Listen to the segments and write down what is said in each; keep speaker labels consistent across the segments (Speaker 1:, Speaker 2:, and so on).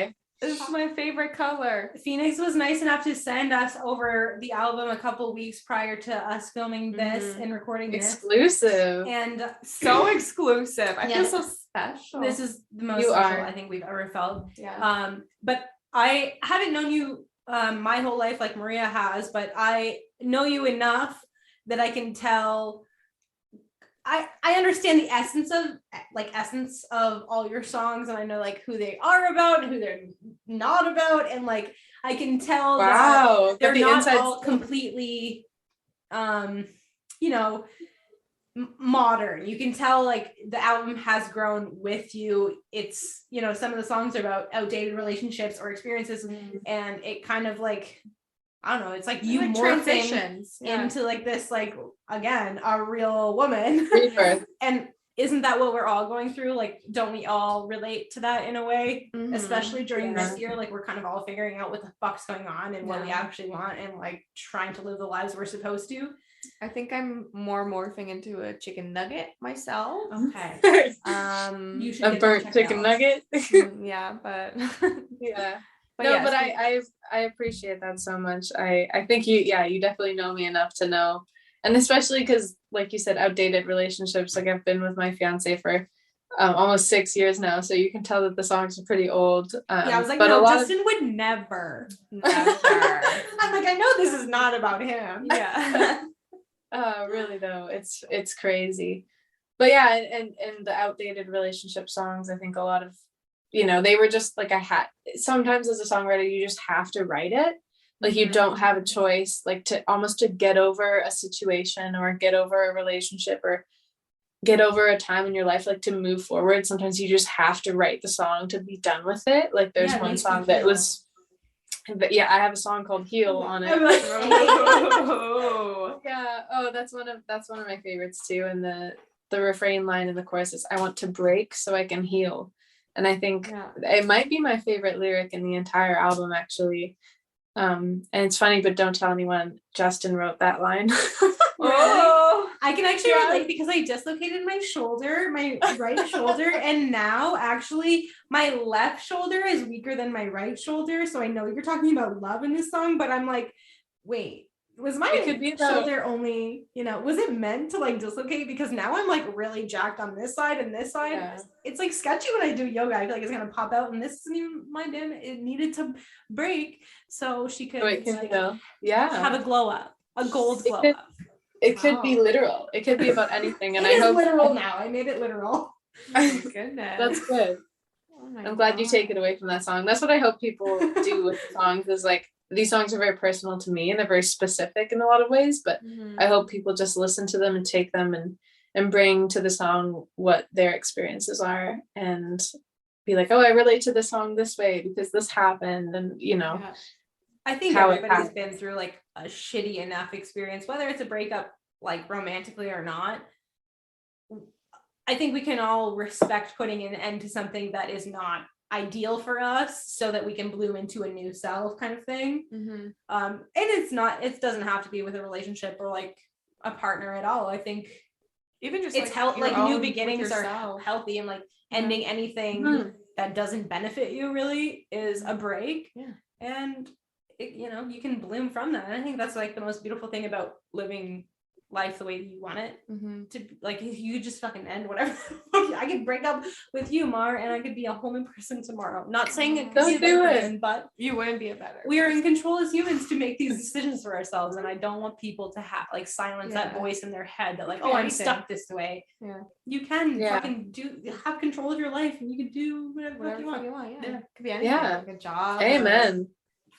Speaker 1: why.
Speaker 2: It's my favorite color.
Speaker 3: Phoenix was nice enough to send us over the album a couple weeks prior to us filming this and recording
Speaker 1: exclusive.
Speaker 3: And
Speaker 2: so exclusive. I feel so special.
Speaker 3: This is the most special I think we've ever felt.
Speaker 2: Yeah.
Speaker 3: But I haven't known you my whole life like Maria has, but I know you enough that I can tell. I understand the essence of all your songs, and I know like who they are about and who they're not about, and like I can tell that they're not all completely modern. You can tell like the album has grown with you. It's, some of the songs are about outdated relationships or experiences, and it kind of like, I don't know, it's like you morphing into like this, like, again, a real woman. And isn't that what we're all going through? Like, don't we all relate to that in a way? Especially during this year, like we're kind of all figuring out what the fuck's going on and what we actually want, and like trying to live the lives we're supposed to.
Speaker 2: I think I'm more morphing into a chicken nugget myself.
Speaker 3: Okay.
Speaker 1: You should a burnt chicken nugget.
Speaker 2: Yeah, but
Speaker 1: yeah. But I appreciate that so much. I think you definitely know me enough to know, and especially because, like you said, outdated relationships. Like I've been with my fiance for almost 6 years now, so you can tell that the songs are pretty old.
Speaker 3: I was like, but no, Justin would never. I'm like, I know this is not about him.
Speaker 2: Yeah.
Speaker 1: Really though, it's crazy. But yeah, and the outdated relationship songs, I think a lot of, they were just like, sometimes as a songwriter, you just have to write it. Like you don't have a choice, like to get over a situation or get over a relationship or get over a time in your life, like to move forward. Sometimes you just have to write the song to be done with it. Like there's one song that was, but I have a song called Heal on it. That's one of my favorites too. And the refrain line in the chorus is, I want to break so I can heal. And I think it might be my favorite lyric in the entire album, actually. And it's funny, but don't tell anyone, Justin wrote that line.
Speaker 3: Oh, I can actually relate because I dislocated my shoulder, my right shoulder, and now actually my left shoulder is weaker than my right shoulder. So I know you're talking about love in this song, but I'm like, wait, was my shoulder only, was it meant to like dislocate? Because now I'm like really jacked on this side and this side. Yeah. It's like sketchy when I do yoga. I feel like it's gonna pop out, and this isn't even my damn. It needed to break so she could have a glow up, a gold glow up.
Speaker 1: It could be literal. It could be about anything, and
Speaker 3: I hope literal now. I made it literal.
Speaker 2: Oh, goodness,
Speaker 1: that's good. I'm glad you take it away from that song. That's what I hope people do with songs. Is like, these songs are very personal to me and they're very specific in a lot of ways, but I hope people just listen to them and take them and bring to the song what their experiences are and be like, oh, I relate to this song this way because this happened. And
Speaker 3: I think everybody's been through like a shitty enough experience, whether it's a breakup like romantically or not. I think we can all respect putting an end to something that is not ideal for us so that we can bloom into a new self, kind of thing. And it doesn't have to be with a relationship or like a partner at all. I think
Speaker 2: even just
Speaker 3: it's like new beginnings are healthy, and like ending anything that doesn't benefit you really is a break. And you can bloom from that. And I think that's like the most beautiful thing about living life the way you want it to, like, if you just fucking end whatever. I could break up with you, Mar, and I could be a whole new person tomorrow. Not saying it could be a person, but
Speaker 2: you wouldn't be a better.
Speaker 3: We are in control as humans to make these decisions for ourselves, and I don't want people to have like silence that voice in their head that like, oh, I'm stuck this way. You can fucking have control of your life, and you can do whatever you want.
Speaker 2: It could be anything. Like a job.
Speaker 1: Amen.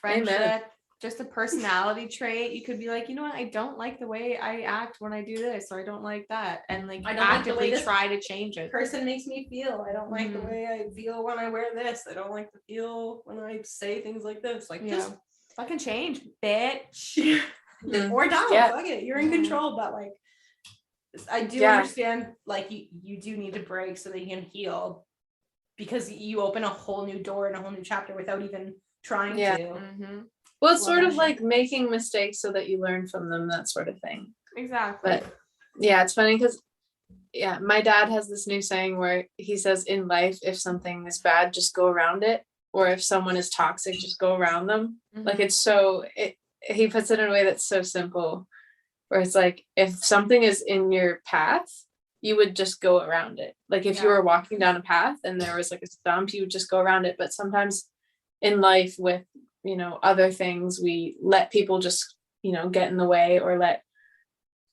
Speaker 2: Friendship.
Speaker 1: Amen.
Speaker 2: Just a personality trait. You could be like, you know what, I don't like the way I act when I do this, or I don't like that, and like
Speaker 3: I don't
Speaker 2: actively
Speaker 3: like
Speaker 2: try to change it.
Speaker 3: Person makes me feel. I don't like the way I feel when I wear this. I don't like the feel when I say things like this. Like, just
Speaker 2: fucking change, bitch.
Speaker 3: Or don't. Fuck it. You're in control. But like, I do understand. Like, you do need to break so that you can heal, because you open a whole new door and a whole new chapter without even trying to.
Speaker 1: Well, it's sort of like making mistakes so that you learn from them, that sort of thing.
Speaker 2: Exactly.
Speaker 1: But it's funny because my dad has this new saying where he says, in life, if something is bad, just go around it. or if someone is toxic, just go around them.
Speaker 2: Mhm.
Speaker 1: Like he puts it in a way that's so simple, where it's like, if something is in your path, you would just go around it. Like if you were walking down a path and there was like a stump, you would just go around it. But sometimes in life with, other things, we let people just, get in the way, or let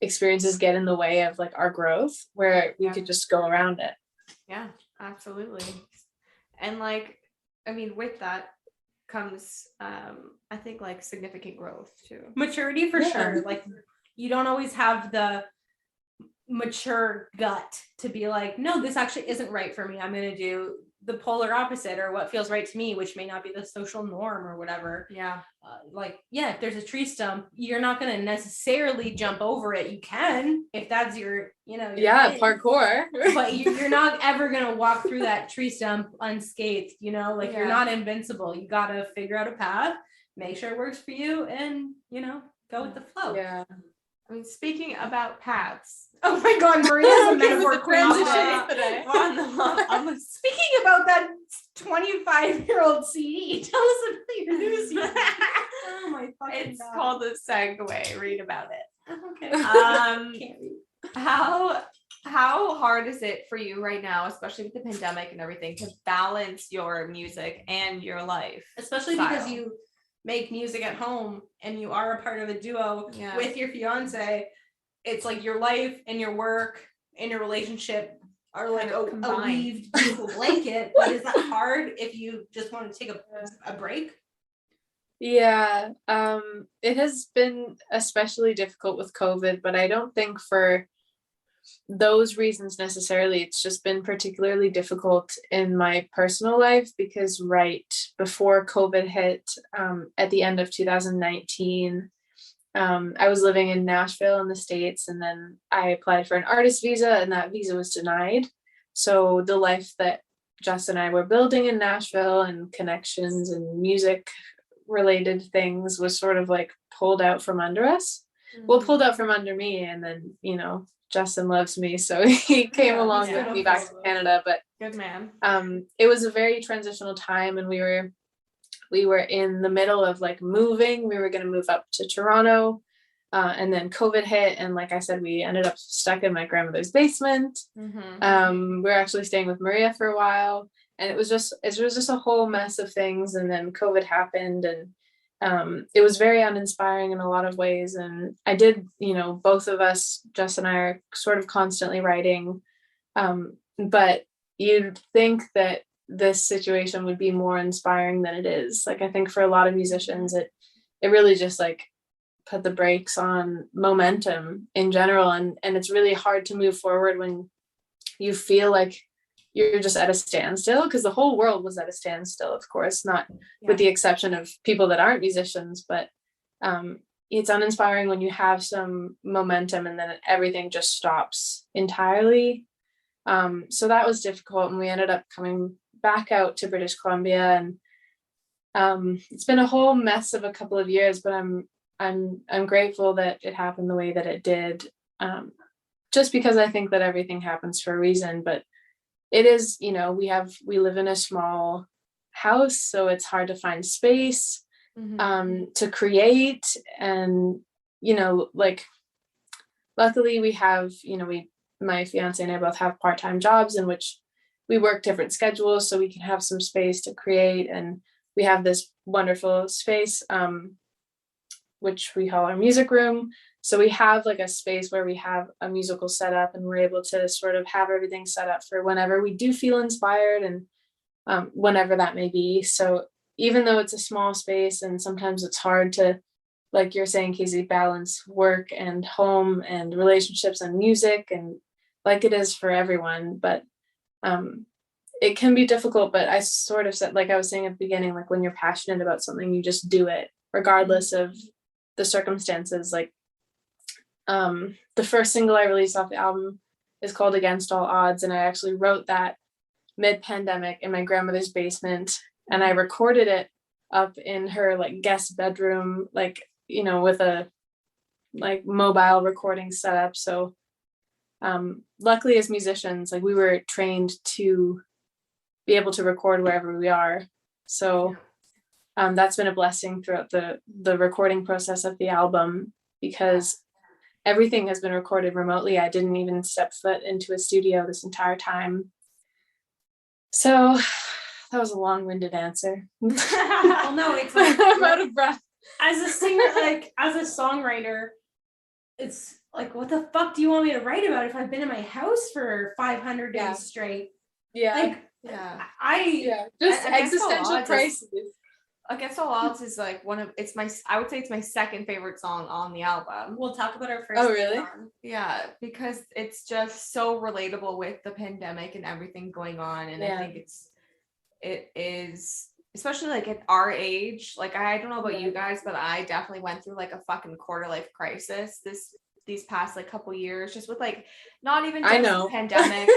Speaker 1: experiences get in the way of like our growth, where we could just go around it.
Speaker 2: Yeah, absolutely. And like, I mean, with that comes, I think, like, significant growth too.
Speaker 3: Maturity for sure. Like, you don't always have the mature gut to be like, no, this actually isn't right for me. I'm going to do the polar opposite, or what feels right to me, which may not be the social norm or whatever.
Speaker 2: Yeah.
Speaker 3: If there's a tree stump, you're not going to necessarily jump over it. You can, if that's your thing.
Speaker 1: Parkour.
Speaker 3: But you're not ever going to walk through that tree stump unscathed, you're not invincible. You got to figure out a path, make sure it works for you, and, go with the flow.
Speaker 1: Yeah.
Speaker 2: I mean, speaking about paths.
Speaker 3: Oh my God, Maria's a metaphor queen
Speaker 1: today.
Speaker 3: Speaking about that 25-year-old CD, tell us about your new CD. Oh my fucking
Speaker 2: It's
Speaker 3: God.
Speaker 2: called The Segue. Read about it.
Speaker 3: Okay.
Speaker 2: Can't read. How hard is it for you right now, especially with the pandemic and everything, to balance your music and your life?
Speaker 3: Especially because you make music at home and you are a part of a duo with your fiance. It's like your life and your work and your relationship are like a weaved beautiful blanket. But is that hard if you just want to take a break?
Speaker 1: Yeah, it has been especially difficult with COVID, but I don't think for those reasons necessarily. It's just been particularly difficult in my personal life, because right before COVID hit, at the end of 2019, I was living in Nashville in the States, and then I applied for an artist visa, and that visa was denied. So the life that Jess and I were building in Nashville, and connections and music related things, was sort of like pulled out from under us. Well, pulled out from under me, and then, Justin loves me, so he came along with me back to Canada. But
Speaker 2: good man.
Speaker 1: It was a very transitional time, and we were in the middle of like moving. We were going to move up to Toronto, and then COVID hit, and like I said, we ended up stuck in my grandmother's basement. We were actually staying with Maria for a while, and it was just a whole mess of things. And then COVID happened, and it was very uninspiring in a lot of ways. And I did, both of us, Jess and I, are sort of constantly writing, but you'd think that this situation would be more inspiring than it is. Like, I think for a lot of musicians, it really just like put the brakes on momentum in general. And it's really hard to move forward when you feel like you're just at a standstill, because the whole world was at a standstill, of course, not with the exception of people that aren't musicians, but it's uninspiring when you have some momentum and then everything just stops entirely. So that was difficult, and we ended up coming back out to British Columbia, and it's been a whole mess of a couple of years, but I'm grateful that it happened the way that it did, just because I think that everything happens for a reason. But it is, we live in a small house, so it's hard to find space to create. And, like, luckily we have, my fiance and I both have part-time jobs in which we work different schedules, so we can have some space to create. And we have this wonderful space, which we call our music room. So we have like a space where we have a musical setup, and we're able to sort of have everything set up for whenever we do feel inspired, and whenever that may be. So even though it's a small space, and sometimes it's hard to, like you're saying, Casey, balance work and home and relationships and music, and like it is for everyone, but it can be difficult. But I sort of said, like I was saying at the beginning, like when you're passionate about something, you just do it regardless of the circumstances. Like, the first single I released off the album is called Against All Odds, and I actually wrote that mid-pandemic in my grandmother's basement, and I recorded it up in her like guest bedroom, like, with a like mobile recording setup. So luckily, as musicians, like, we were trained to be able to record wherever we are. So that's been a blessing throughout the recording process of the album, because everything has been recorded remotely. I didn't even step foot into a studio this entire time. So that was a long-winded answer.
Speaker 3: Well, no, it's like
Speaker 1: I'm out of breath.
Speaker 3: As a singer, like as a songwriter, it's like, what the fuck do you want me to write about if I've been in my house for 500 days straight?
Speaker 1: Yeah.
Speaker 3: Like,
Speaker 1: just existential crisis.
Speaker 2: Against All Odds is like I would say it's my second favorite song on the album.
Speaker 3: We'll talk about our first.
Speaker 1: Oh, really?
Speaker 2: Yeah, because it's just so relatable with the pandemic and everything going on. And I think it is, especially like at our age, like I don't know about you guys, but I definitely went through like a fucking quarter life crisis these past like couple years, just with like not even just the pandemic,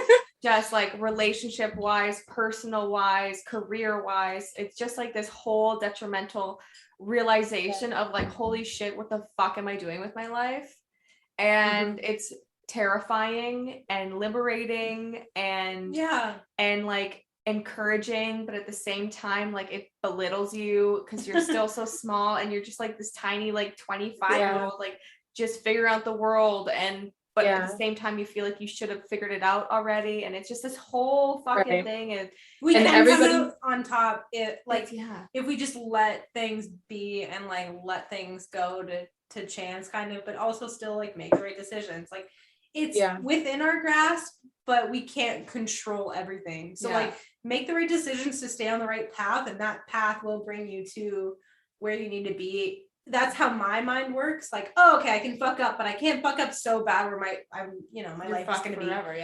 Speaker 2: just like relationship wise, personal wise, career wise. It's just like this whole detrimental realization of like, holy shit, what the fuck am I doing with my life? And it's terrifying and liberating and like encouraging, but at the same time, like it belittles you because you're still so small and you're just like this tiny like 25-year-old like just figure out the world, but at the same time you feel like you should have figured it out already, and it's just this whole fucking thing. And
Speaker 3: we can everybody come out on top if we just let things be and like let things go to chance kind of, but also still like make the right decisions. Like it's within our grasp, but we can't control everything. So like make the right decisions to stay on the right path, and that path will bring you to where you need to be. That's how my mind works. Like, oh, okay, I can fuck up, but I can't fuck up so bad where my life is going to be
Speaker 2: forever.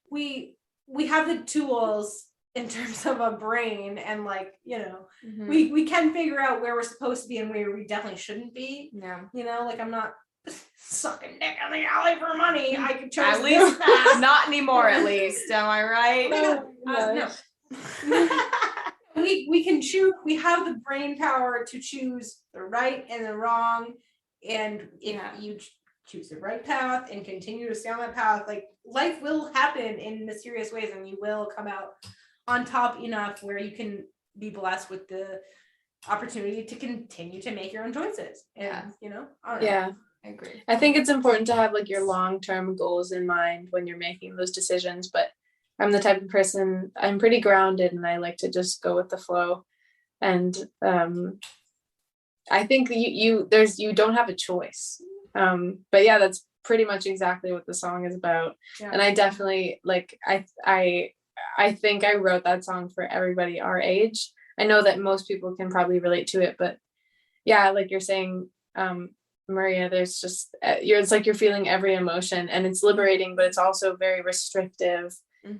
Speaker 3: We have the tools in terms of a brain, and like, we can figure out where we're supposed to be and where we definitely shouldn't be. Like I'm not sucking dick in the alley for money. I could chose
Speaker 2: at least not anymore. At least, am I right?
Speaker 3: No. We can choose. We have the brain power to choose the right and the wrong, and if you choose the right path and continue to stay on that path, like life will happen in mysterious ways, and you will come out on top enough where you can be blessed with the opportunity to continue to make your own choices. And
Speaker 2: I agree.
Speaker 1: I think it's important to have like your long-term goals in mind when you're making those decisions, but I'm the type of person, I'm pretty grounded and I like to just go with the flow. And I think you don't have a choice. But yeah, that's pretty much exactly what the song is about. And I definitely like, I think I wrote that song for everybody our age. I know that most people can probably relate to it, but yeah, like you're saying, Maria, there's just, it's like you're feeling every emotion, and it's liberating, but it's also very restrictive.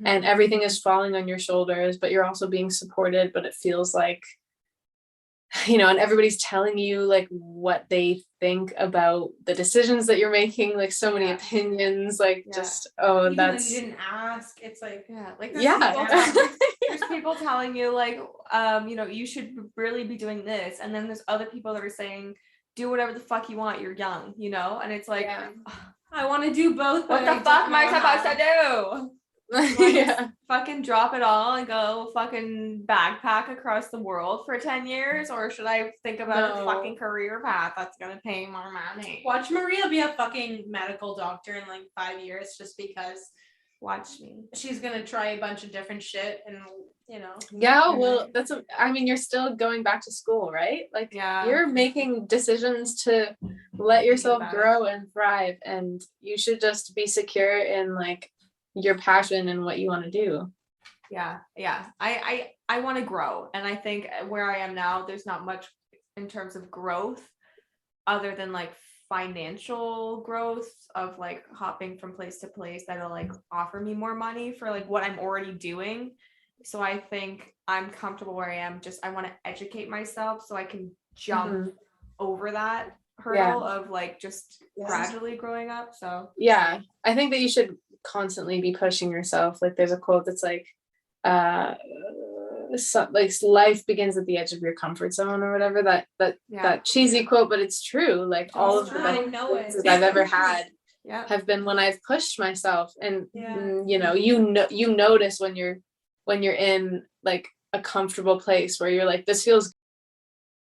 Speaker 1: And everything is falling on your shoulders, but you're also being supported, but it feels like, and everybody's telling you like what they think about the decisions that you're making, like so many opinions, like just,
Speaker 3: even that's you didn't ask. It's like,
Speaker 2: there's people telling you like, you should really be doing this. And then there's other people that are saying, do whatever the fuck you want. You're young, and it's like,
Speaker 3: I want to do both.
Speaker 2: What the fuck am I supposed to do? Fucking drop it all and go fucking backpack across the world for 10 years, or should I think about a fucking career path that's gonna pay more money?
Speaker 3: Watch Maria be a fucking medical doctor in like 5 years, just because.
Speaker 2: Watch me.
Speaker 3: She's gonna try a bunch of different shit, and
Speaker 1: well, you're still going back to school, right? Like you're making decisions to let yourself grow and thrive, and you should just be secure in like your passion and what you want to do.
Speaker 2: I want to grow, and I think where I am now, there's not much in terms of growth other than like financial growth of like hopping from place to place that'll like offer me more money for like what I'm already doing. So I think I'm comfortable where I am. Just I want to educate myself so I can jump over that hurdle of like just gradually growing up. So
Speaker 1: I think that you should constantly be pushing yourself. Like there's a quote that's like life begins at the edge of your comfort zone, or whatever, that cheesy quote, but it's true. Like all of the best experiences I've ever had have been when I've pushed myself, and you notice when you're in like a comfortable place where you're like, this feels